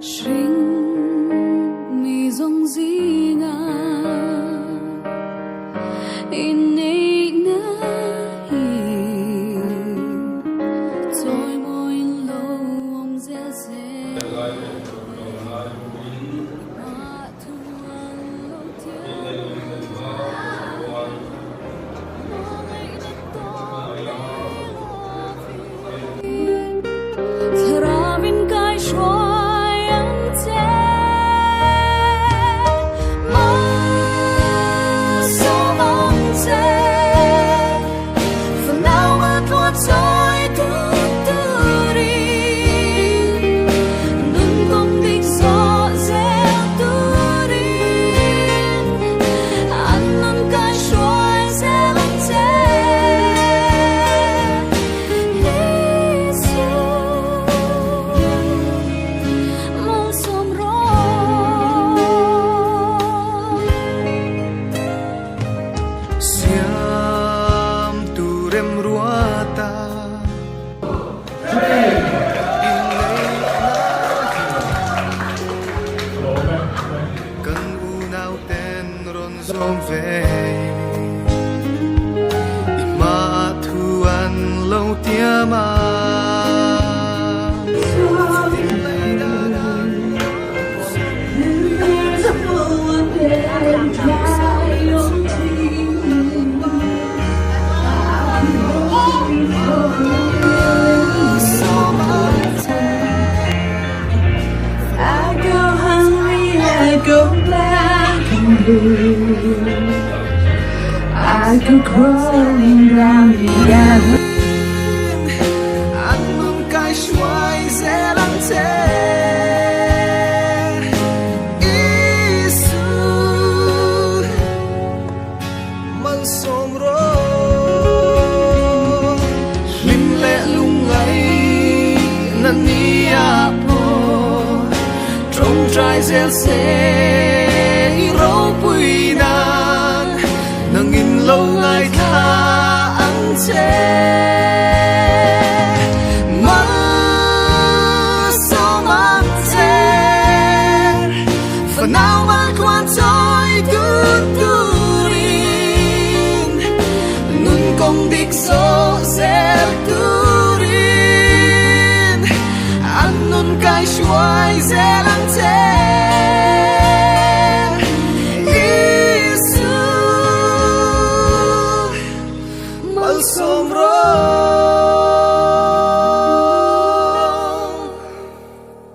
Sinh mi dòng dĩ ngã in ấy na hi rồi môi lâu ông dễ dễ mà thương lâu thiên Thravin kai shoy ang te ma so mong te for now I thought tôi tu tu đi nun công đích gió reo tu đi anh nun kai shoy sẽ lang te Rong về mà thu ăn lâu tia mà I go hungry, I go black and blue. I go crawling down the avenue. Anh luôn cai xoay sẽ lắng thế. Isu mang sông rô lim lệ lung ấy năn ni apo trong trái gieo sẽ râu bụi nàng nâng in lâu ngày tha ăn chê mà sao mang chê phần nào mà quan tôi tu rin nun công đích số sẽ tu rin anh nun cai xuôi sẽ lắng chê